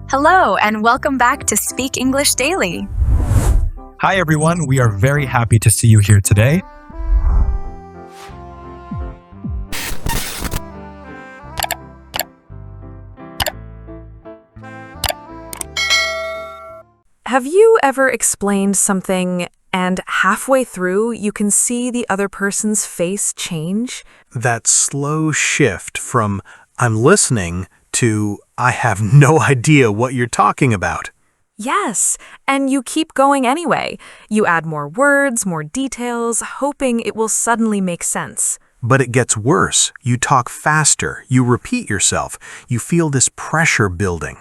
Hello, and welcome back to Speak English Daily. Hi, everyone. We are very happy to see you here today. Have you ever explained something and halfway through you can see the other person's face change? That slow shift from I'm listening to I have no idea what you're talking about. Yes, and you keep going anyway. You add more words, more details, hoping it will suddenly make sense. But it gets worse. You talk faster, you repeat yourself, you feel this pressure building.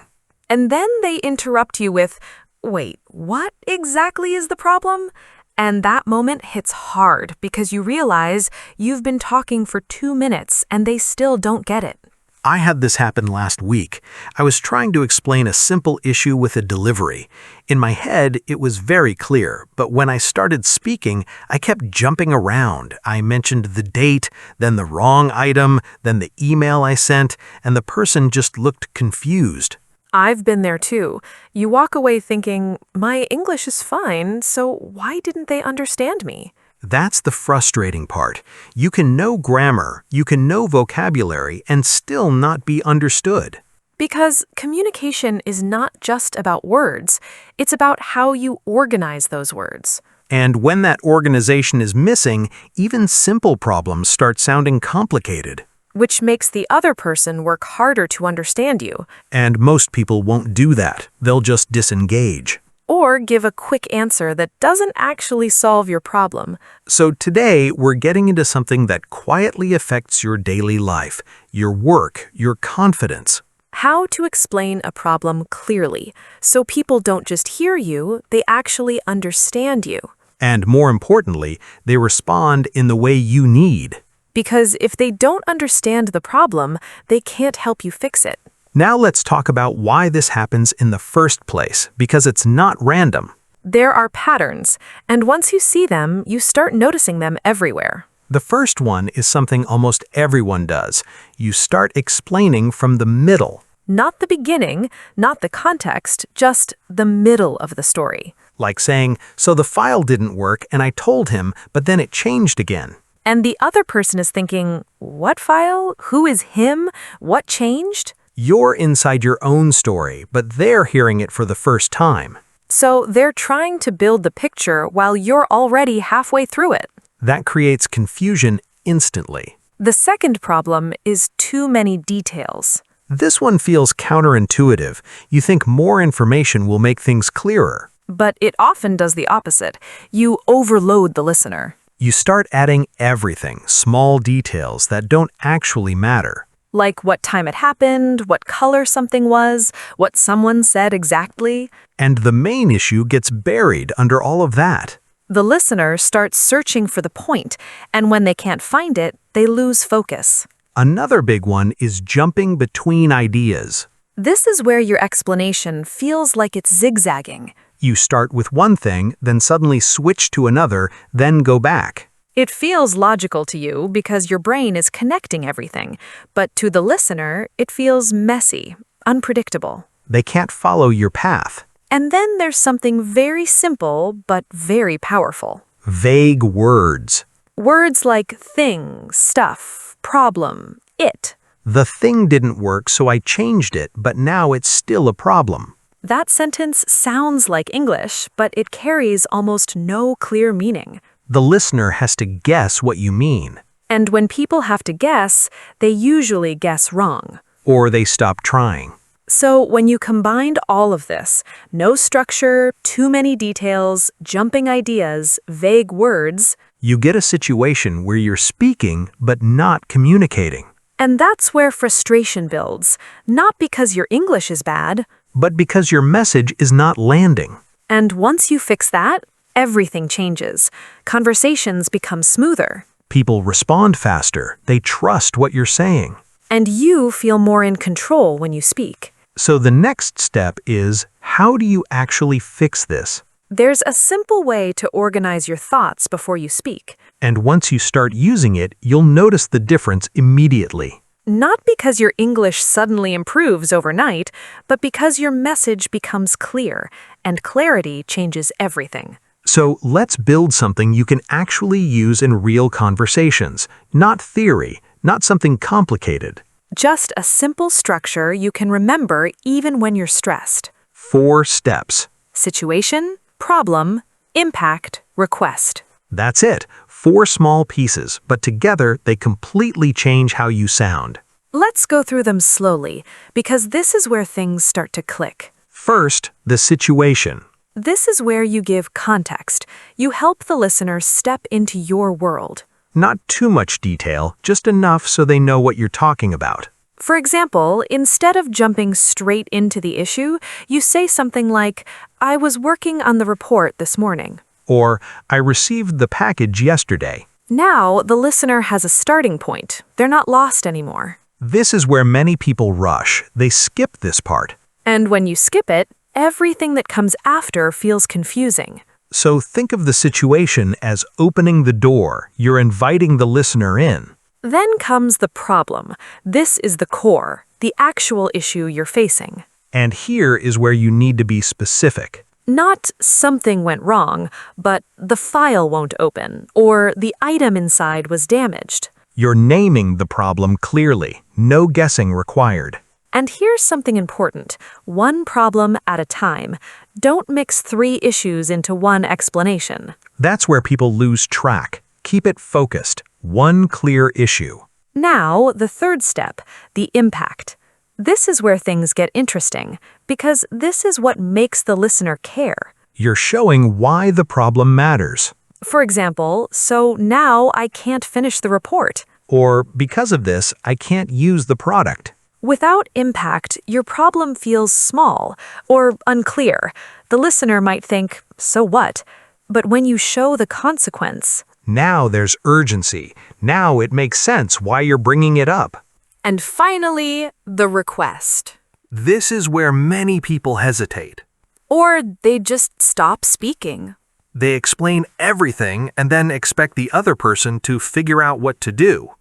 And then they interrupt you with, wait, what exactly is the problem? And that moment hits hard because you realize you've been talking for 2 minutes and they still don't get it. I had this happen last week. I was trying to explain a simple issue with a delivery. In my head, it was very clear, but when I started speaking, I kept jumping around. I mentioned the date, then the wrong item, then the email I sent, and the person just looked confused. I've been there too. You walk away thinking, my English is fine, so why didn't they understand me? That's the frustrating part. You can know grammar, you can know vocabulary, and still not be understood. Because communication is not just about words, it's about how you organize those words. And when that organization is missing, even simple problems start sounding complicated. Which makes the other person work harder to understand you. And most people won't do that. They'll just disengage. Or give a quick answer that doesn't actually solve your problem. So today, we're getting into something that quietly affects your daily life, your work, your confidence. How to explain a problem clearly, so people don't just hear you, they actually understand you. And more importantly, they respond in the way you need. Because if they don't understand the problem, they can't help you fix it. Now let's talk about why this happens in the first place, because it's not random. There are patterns, and once you see them, you start noticing them everywhere. The first one is something almost everyone does. You start explaining from the middle. Not the beginning, not the context, just the middle of the story. Like saying, so the file didn't work and I told him, but then it changed again. And the other person is thinking, what file? Who is him? What changed? You're inside your own story, but they're hearing it for the first time. So they're trying to build the picture while you're already halfway through it. That creates confusion instantly. The second problem is too many details. This one feels counterintuitive. You think more information will make things clearer. But it often does the opposite. You overload the listener. You start adding everything, small details that don't actually matter. Like what time it happened, what color something was, what someone said exactly. And the main issue gets buried under all of that. The listener starts searching for the point, and when they can't find it, they lose focus. Another big one is jumping between ideas. This is where your explanation feels like it's zigzagging. You start with one thing, then suddenly switch to another, then go back. It feels logical to you because your brain is connecting everything, but to the listener, it feels messy, unpredictable. They can't follow your path. And then there's something very simple but very powerful. Vague words. Words like thing, stuff, problem, it. The thing didn't work, so I changed it, but now it's still a problem. That sentence sounds like English, but it carries almost no clear meaning. The listener has to guess what you mean. And when people have to guess, they usually guess wrong. Or they stop trying. So when you combined all of this, no structure, too many details, jumping ideas, vague words, you get a situation where you're speaking but not communicating. And that's where frustration builds, not because your English is bad, but because your message is not landing. And once you fix that, everything changes. Conversations become smoother. People respond faster. They trust what you're saying. And you feel more in control when you speak. So the next step is, how do you actually fix this? There's a simple way to organize your thoughts before you speak. And once you start using it, you'll notice the difference immediately. Not because your English suddenly improves overnight, but because your message becomes clear, and clarity changes everything. So let's build something you can actually use in real conversations, not theory, not something complicated. Just a simple structure you can remember even when you're stressed. 4 steps. Situation, problem, impact, request. That's it. 4 small pieces, but together they completely change how you sound. Let's go through them slowly, because this is where things start to click. First, the situation. This is where you give context. You help the listener step into your world. Not too much detail, just enough so they know what you're talking about. For example, instead of jumping straight into the issue, you say something like, "I was working on the report this morning." Or, I received the package yesterday. Now, the listener has a starting point. They're not lost anymore. This is where many people rush. They skip this part. And when you skip it, everything that comes after feels confusing. So think of the situation as opening the door. You're inviting the listener in. Then comes the problem. This is the core, the actual issue you're facing. And here is where you need to be specific. Not something went wrong, but the file won't open, or the item inside was damaged. You're naming the problem clearly. No guessing required. And here's something important. One problem at a time. Don't mix 3 issues into one explanation. That's where people lose track. Keep it focused. One clear issue. Now, the third step, the impact. This is where things get interesting, because this is what makes the listener care. You're showing why the problem matters. For example, so now I can't finish the report. Or, because of this, I can't use the product. Without impact, your problem feels small or unclear. The listener might think, so what? But when you show the consequence, now there's urgency. Now it makes sense why you're bringing it up. And finally, the request. This is where many people hesitate. Or they just stop speaking. They explain everything and then expect the other person to figure out what to do.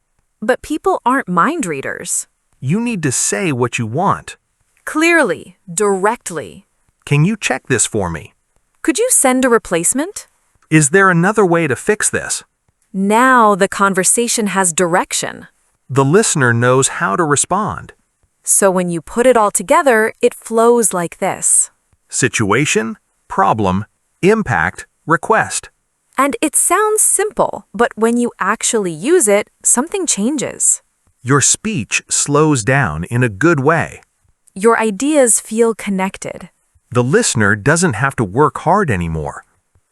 But people aren't mind readers. You need to say what you want. Clearly, directly. Can you check this for me? Could you send a replacement? Is there another way to fix this? Now the conversation has direction. The listener knows how to respond. So when you put it all together, it flows like this. Situation, problem, impact, request. And it sounds simple, but when you actually use it, something changes. Your speech slows down in a good way. Your ideas feel connected. The listener doesn't have to work hard anymore.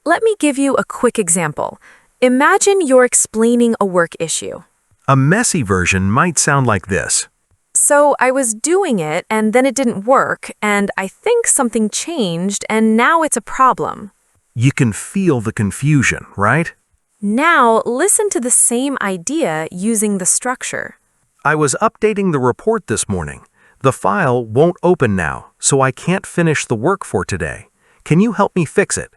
Let me give you a quick example. Imagine you're explaining a work issue. A messy version might sound like this. So I was doing it and then it didn't work, and I think something changed and now it's a problem. You can feel the confusion, right? Now listen to the same idea using the structure. I was updating the report this morning. The file won't open now, so I can't finish the work for today. Can you help me fix it?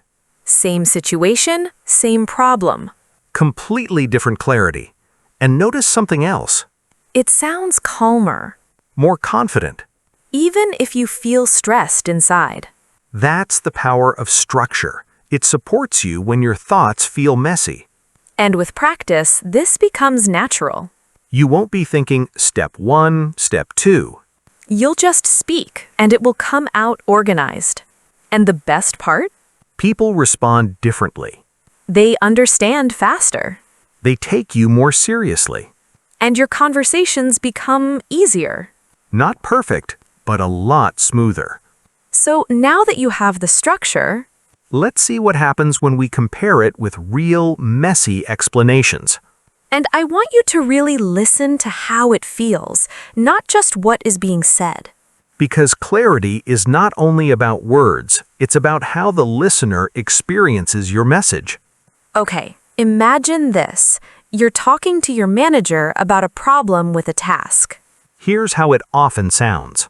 Same situation, same problem. Completely different clarity. And notice something else. It sounds calmer, More confident. even if you feel stressed inside. That's the power of structure. It supports you when your thoughts feel messy. And with practice, this becomes natural. You won't be thinking step 1, step 2. You'll just speak, and it will come out organized. And the best part? People respond differently. They understand faster. They take you more seriously. And your conversations become easier. Not perfect, but a lot smoother. So now that you have the structure, Let's see what happens when we compare it with real, messy explanations. and I want you to really listen to how it feels, not just what is being said. Because clarity is not only about words, it's about how the listener experiences your message. Okay, imagine this. You're talking to your manager about a problem with a task. Here's how it often sounds.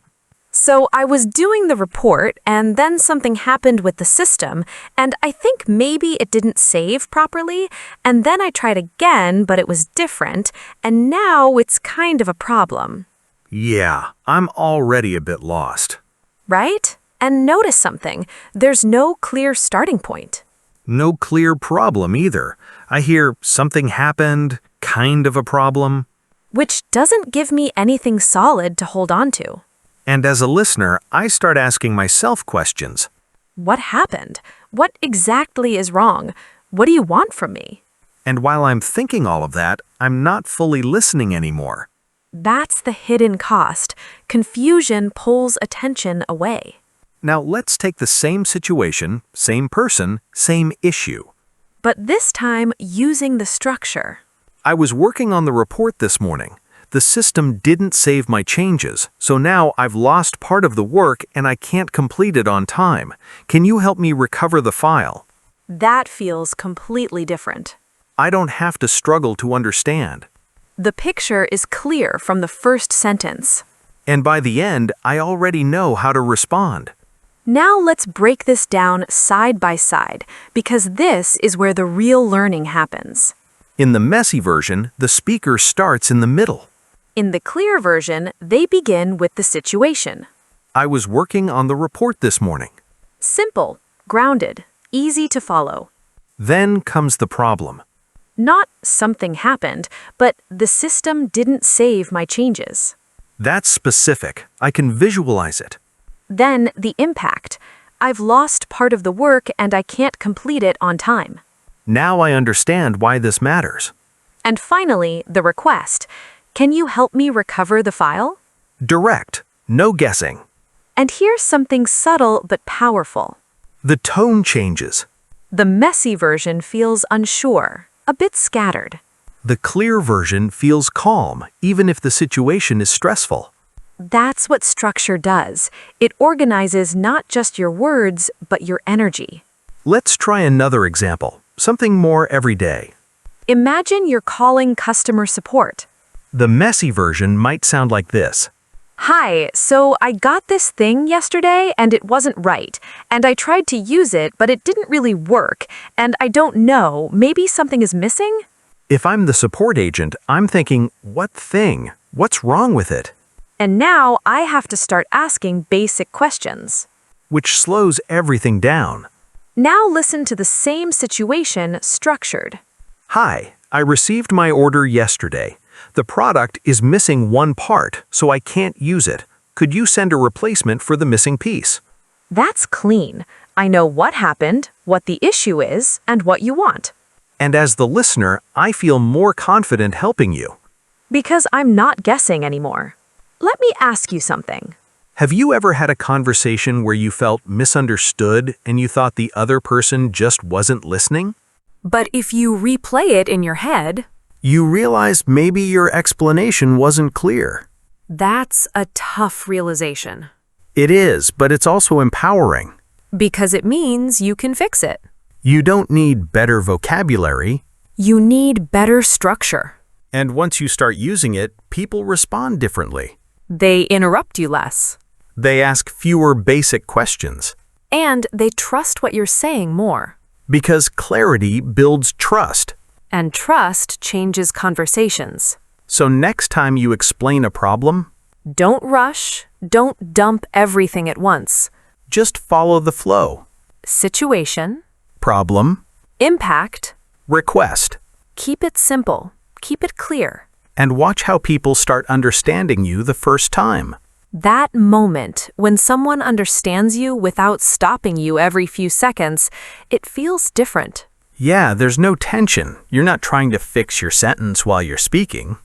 So I was doing the report, and then something happened with the system, and I think maybe it didn't save properly, and then I tried again, but it was different, and now it's kind of a problem. Yeah, I'm already a bit lost. Right? And notice something. There's no clear starting point. No clear problem either. I hear something happened, kind of a problem. Which doesn't give me anything solid to hold on to. And as a listener, I start asking myself questions. What happened? What exactly is wrong? What do you want from me? And while I'm thinking all of that, I'm not fully listening anymore. That's the hidden cost. Confusion pulls attention away. Now let's take the same situation, same person, same issue. But this time using the structure. I was working on the report this morning. The system didn't save my changes, so now I've lost part of the work and I can't complete it on time. Can you help me recover the file? That feels completely different. I don't have to struggle to understand. The picture is clear from the first sentence. And by the end, I already know how to respond. Now let's break this down side by side, because this is where the real learning happens. In the messy version, the speaker starts in the middle. In the clear version, they begin with the situation. I was working on the report this morning. Simple, grounded, easy to follow. Then comes the problem. Not something happened, but the system didn't save my changes. That's specific. I can visualize it. Then the impact. I've lost part of the work and I can't complete it on time. Now I understand why this matters. And finally, the request. Can you help me recover the file? Direct. No guessing. And here's something subtle but powerful. The tone changes. The messy version feels unsure, a bit scattered. The clear version feels calm, even if the situation is stressful. That's what structure does. It organizes not just your words, but your energy. Let's try another example, something more everyday. Imagine you're calling customer support. The messy version might sound like this. Hi, so I got this thing yesterday and it wasn't right, and I tried to use it, but it didn't really work, and I don't know, maybe something is missing? If I'm the support agent, I'm thinking, what thing? What's wrong with it? And now I have to start asking basic questions. Which slows everything down. Now listen to the same situation structured. Hi, I received my order yesterday. The product is missing one part, so I can't use it. Could you send a replacement for the missing piece? That's clean. I know what happened, what the issue is, and what you want. And as the listener, I feel more confident helping you. Because I'm not guessing anymore. Let me ask you something. Have you ever had a conversation where you felt misunderstood and you thought the other person just wasn't listening? But if you replay it in your head, You realize maybe your explanation wasn't clear. that's a tough realization. It is, but it's also empowering. Because it means you can fix it. You don't need better vocabulary. You need better structure. And once you start using it, people respond differently. They interrupt you less. They ask fewer basic questions. And they trust what you're saying more. Because clarity builds trust. And trust changes conversations. So next time you explain a problem, Don't rush. Don't dump everything at once. just follow the flow. Situation, Problem, impact, request, keep it simple. Keep it clear. and watch how people start understanding you the first time. That moment when someone understands you without stopping you every few seconds, it feels different. Yeah, there's no tension. You're not trying to fix your sentence while you're speaking.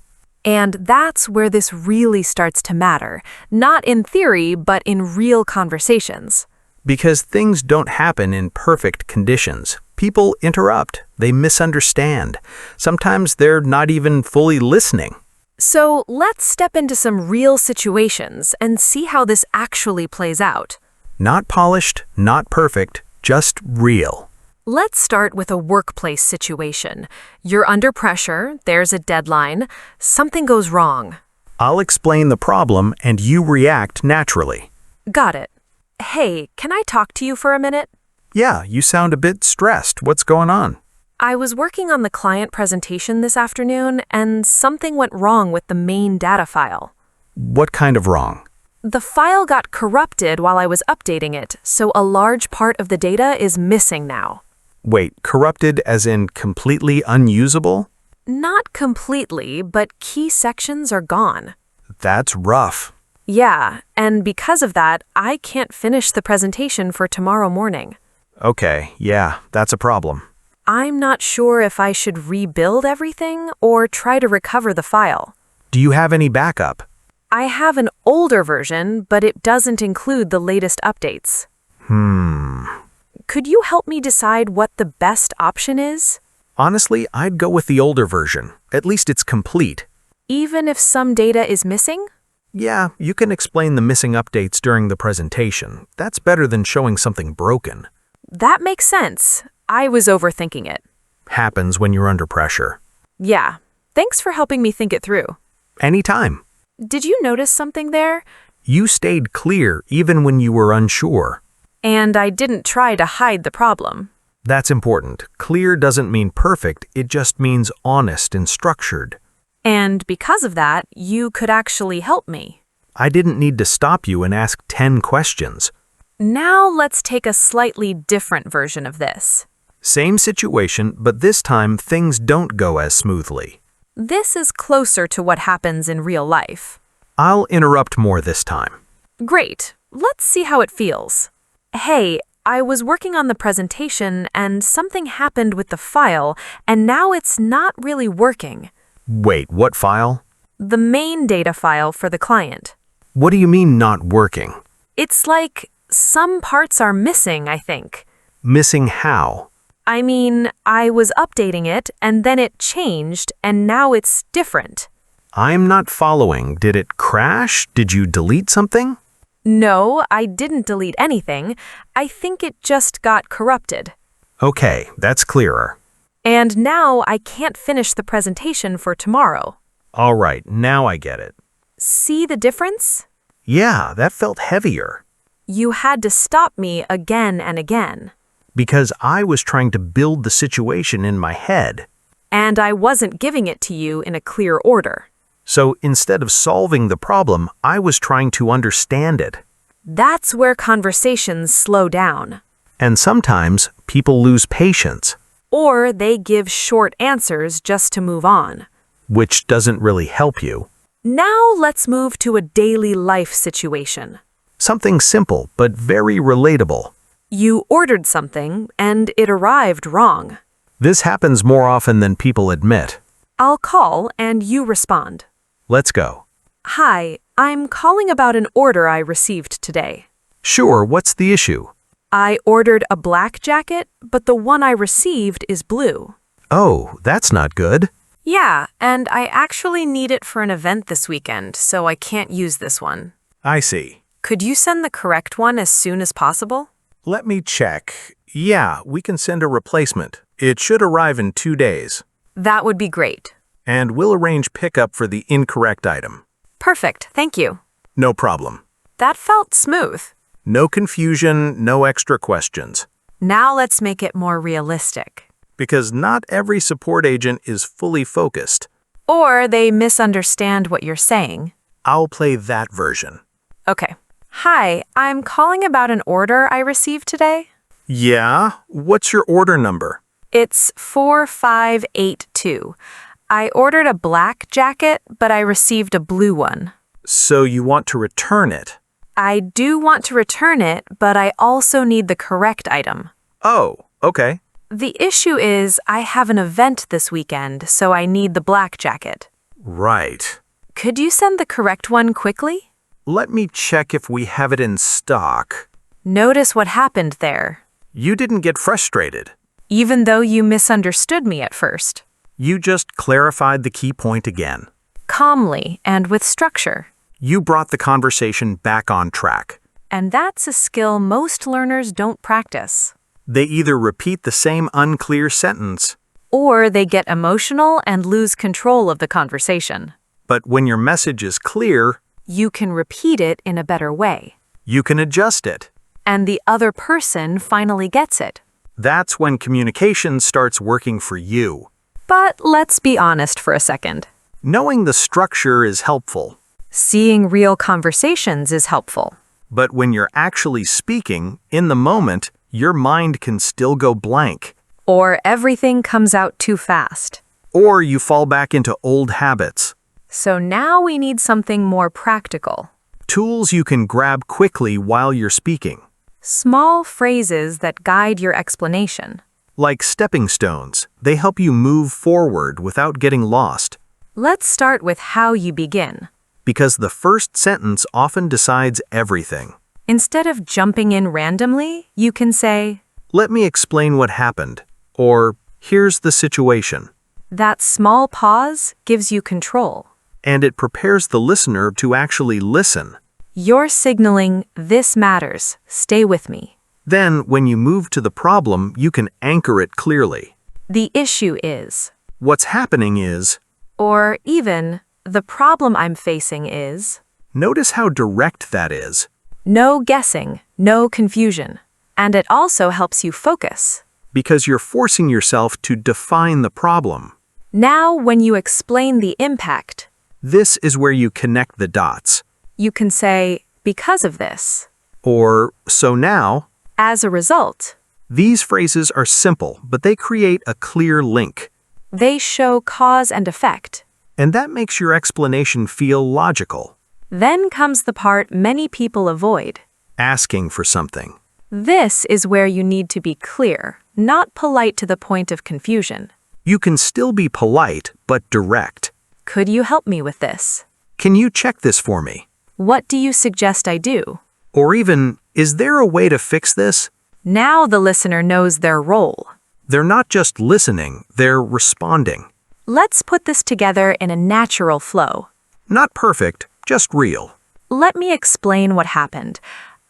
And that's where this really starts to matter, not in theory, but in real conversations. Because things don't happen in perfect conditions. People interrupt. They misunderstand. Sometimes they're not even fully listening. So let's step into some real situations and see how this actually plays out. Not polished, not perfect, just real. Let's start with a workplace situation. You're under pressure, there's a deadline, something goes wrong. I'll explain the problem and you react naturally. Got it. Hey, can I talk to you for a minute? Yeah, you sound a bit stressed. What's going on? I was working on the client presentation this afternoon, and something went wrong with the main data file. What kind of wrong? The file got corrupted while I was updating it, so a large part of the data is missing now. Wait, corrupted as in completely unusable? Not completely, but key sections are gone. That's rough. Yeah, and because of that, I can't finish the presentation for tomorrow morning. Okay, yeah, that's a problem. I'm not sure if I should rebuild everything or try to recover the file. Do you have any backup? I have an older version, but it doesn't include the latest updates. Could you help me decide what the best option is? Honestly, I'd go with the older version. At least it's complete. Even if some data is missing? Yeah, you can explain the missing updates during the presentation. That's better than showing something broken. That makes sense. I was overthinking it. Happens when you're under pressure. Yeah, thanks for helping me think it through. Anytime. Did you notice something there? You stayed clear even when you were unsure. And I didn't try to hide the problem. That's important. Clear doesn't mean perfect, it just means honest and structured. And because of that, you could actually help me. I didn't need to stop you and ask 10 questions. Now let's take a slightly different version of this. Same situation, but this time things don't go as smoothly. This is closer to what happens in real life. I'll interrupt more this time. Great. Let's see how it feels. Hey, I was working on the presentation and something happened with the file, and now it's not really working. Wait, what file? The main data file for the client. What do you mean not working? It's like some parts are missing, I think. Missing how? I mean, I was updating it and then it changed and now it's different. I'm not following. Did it crash? Did you delete something? No, I didn't delete anything. I think it just got corrupted. Okay, that's clearer. And now I can't finish the presentation for tomorrow. All right, now I get it. See the difference? Yeah, that felt heavier. You had to stop me again and again. Because I was trying to build the situation in my head. And I wasn't giving it to you in a clear order. So instead of solving the problem, I was trying to understand it. That's where conversations slow down. And sometimes people lose patience. Or they give short answers just to move on. Which doesn't really help you. Now let's move to a daily life situation. Something simple, but very relatable. You ordered something and it arrived wrong. This happens more often than people admit. I'll call and you respond. Let's go. Hi, I'm calling about an order I received today. Sure, what's the issue? I ordered a black jacket, but the one I received is blue. Oh, that's not good. Yeah, and I actually need it for an event this weekend, so I can't use this one. I see. Could you send the correct one as soon as possible? Let me check. Yeah, we can send a replacement. It should arrive in 2 days. That would be great. And we'll arrange pickup for the incorrect item. Perfect, thank you. No problem. That felt smooth. No confusion, no extra questions. Now let's make it more realistic. Because not every support agent is fully focused. Or they misunderstand what you're saying. I'll play that version. Okay. Hi, I'm calling about an order I received today. Yeah? What's your order number? It's 4582. I ordered a black jacket, but I received a blue one. So you want to return it? I do want to return it, but I also need the correct item. Oh, okay. The issue is I have an event this weekend, so I need the black jacket. Right. Could you send the correct one quickly? Let me check if we have it in stock. Notice what happened there. You didn't get frustrated. Even though you misunderstood me at first. You just clarified the key point again. Calmly and with structure. You brought the conversation back on track. And that's a skill most learners don't practice. They either repeat the same unclear sentence, or they get emotional and lose control of the conversation. but when your message is clear, You can repeat it in a better way. You can adjust it. And the other person finally gets it. That's when communication starts working for you. But let's be honest for a second. Knowing the structure is helpful. Seeing real conversations is helpful. But when you're actually speaking, in the moment, your mind can still go blank. Or everything comes out too fast. Or you fall back into old habits. So now we need something more practical. Tools you can grab quickly while you're speaking. Small phrases that guide your explanation. Like stepping stones, they help you move forward without getting lost. Let's start with how you begin. Because the first sentence often decides everything. Instead of jumping in randomly, you can say, Let me explain what happened. Or, here's the situation. that small pause gives you control. And it prepares the listener to actually listen. You're signaling, this matters, stay with me. Then, when you move to the problem, you can anchor it clearly. The issue is, What's happening is, or even, the problem I'm facing is. notice how direct that is. No guessing, no confusion. And it also helps you focus. Because you're forcing yourself to define the problem. Now, when you explain the impact, This is where you connect the dots. you can say, because of this. Or, so now. As a result, These phrases are simple, but they create a clear link. they show cause and effect. And that makes your explanation feel logical. Then comes the part many people avoid. Asking for something. This is where you need to be clear, not polite to the point of confusion. You can still be polite, but direct. Could you help me with this? Can you check this for me? What do you suggest I do? Or even, is there a way to fix this? Now the listener knows their role. They're not just listening, they're responding. Let's put this together in a natural flow. Not perfect, just real. Let me explain what happened.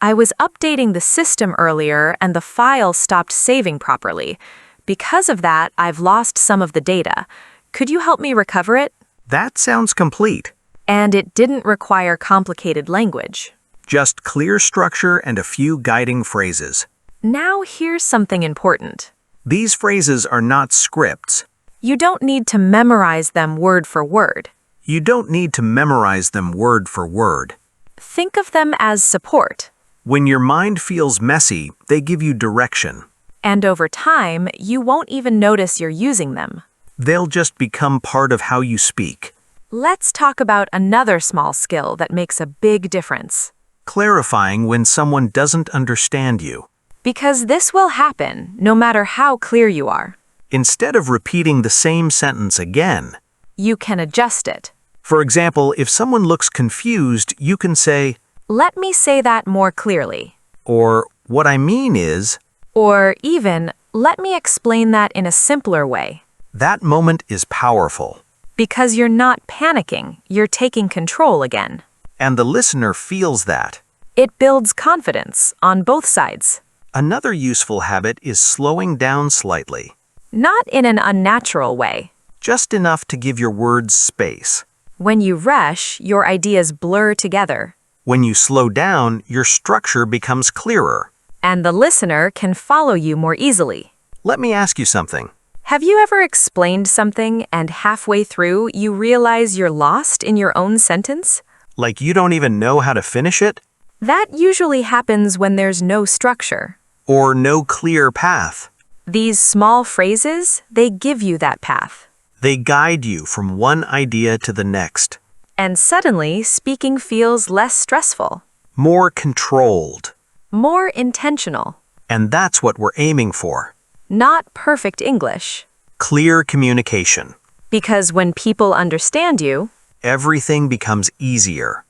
I was updating the system earlier and the file stopped saving properly. Because of that, I've lost some of the data. Could you help me recover it? That sounds complete. And it didn't require complicated language. Just clear structure and a few guiding phrases. Now here's something important. These phrases are not scripts. You don't need to memorize them word for word. You don't need to memorize them word for word. Think of them as support. When your mind feels messy, they give you direction. And over time, you won't even notice you're using them. They'll just become part of how you speak. Let's talk about another small skill that makes a big difference. Clarifying when someone doesn't understand you. Because this will happen no matter how clear you are. Instead of repeating the same sentence again. You can adjust it. For example, if someone looks confused, you can say, Let me say that more clearly. or, what I mean is. Or even, let me explain that in a simpler way. That moment is powerful. Because you're not panicking, you're taking control again. And the listener feels that. It builds confidence on both sides. Another useful habit is slowing down slightly. Not in an unnatural way. Just enough to give your words space. When you rush, your ideas blur together. When you slow down, your structure becomes clearer. And the listener can follow you more easily. Let me ask you something. Have you ever explained something and halfway through you realize you're lost in your own sentence? Like you don't even know how to finish it? That usually happens when there's no structure. Or no clear path? These small phrases, they give you that path. They guide you from one idea to the next. And suddenly, speaking feels less stressful. More controlled. More intentional. And that's what we're aiming for. Not perfect English. Clear communication. Because when people understand you, Everything becomes easier.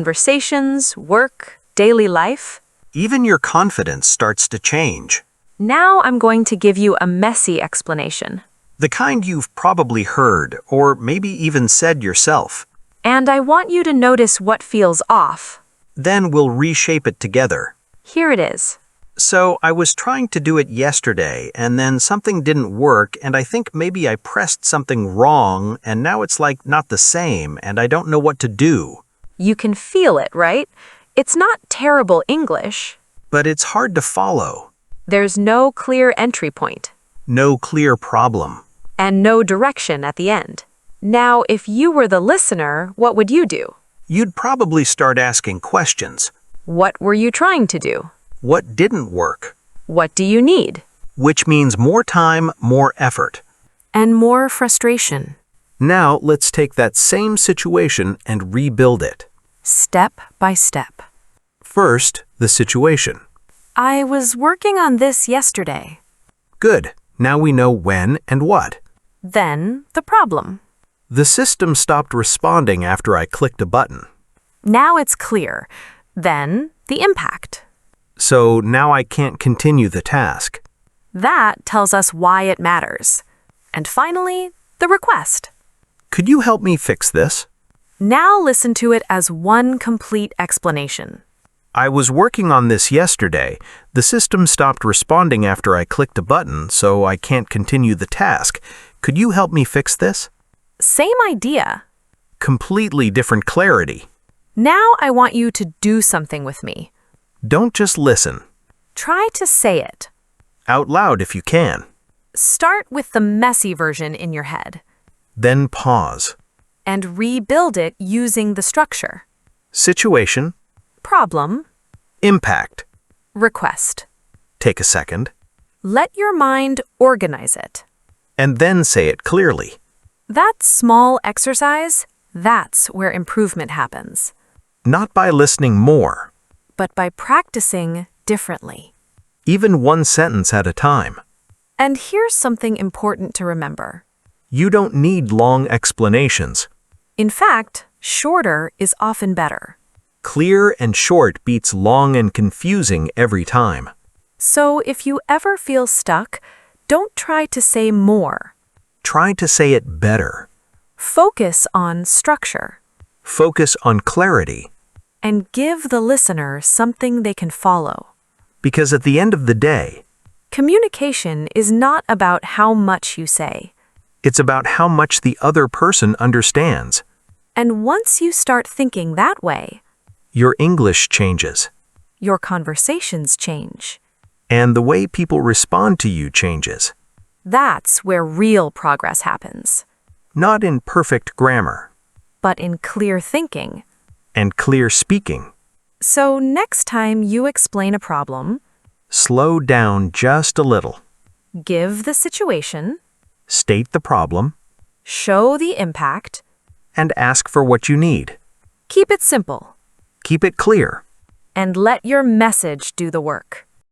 conversations, work, daily life. Even your confidence starts to change. Now I'm going to give you a messy explanation. The kind you've probably heard, or maybe even said yourself. And I want you to notice what feels off. Then we'll reshape it together. Here it is. So I was trying to do it yesterday, and then something didn't work, and I think maybe I pressed something wrong, and now it's like not the same, and I don't know what to do. You can feel it, right? It's not terrible English. But it's hard to follow. There's no clear entry point. No clear problem. And no direction at the end. Now, if you were the listener, what would you do? You'd probably start asking questions. What were you trying to do? What didn't work? What do you need? Which means more time, more effort. And more frustration. Now let's take that same situation and rebuild it. Step by step. First, the situation. I was working on this yesterday. Good. Now we know when and what. Then, the problem. The system stopped responding after I clicked a button. Now it's clear. Then, the impact. So now I can't continue the task. That tells us why it matters. And finally, the request. Could you help me fix this? Now listen to it as one complete explanation. I was working on this yesterday. The system stopped responding after I clicked a button, so I can't continue the task. Could you help me fix this? Same idea. Completely different clarity. Now I want you to do something with me. Don't just listen. Try to say it. Out loud if you can. Start with the messy version in your head. Then pause. And rebuild it using the structure. Situation. Problem. Impact. Request. Take a second. Let your mind organize it. And then say it clearly. That small exercise, that's where improvement happens. Not by listening more. But by practicing differently. Even one sentence at a time. And here's something important to remember. You don't need long explanations. In fact, shorter is often better. Clear and short beats long and confusing every time. So if you ever feel stuck, don't try to say more. Try to say it better. Focus on structure. Focus on clarity. And give the listener something they can follow. Because at the end of the day, communication is not about how much you say. it's about how much the other person understands. And once you start thinking that way, Your English changes. your conversations change. And the way people respond to you changes. That's where real progress happens. Not in perfect grammar But in clear thinking. and clear speaking. So next time you explain a problem, Slow down just a little. give the situation, State the problem show the impact, and ask for what you need. keep it simple, Keep it clear. and let your message do the work.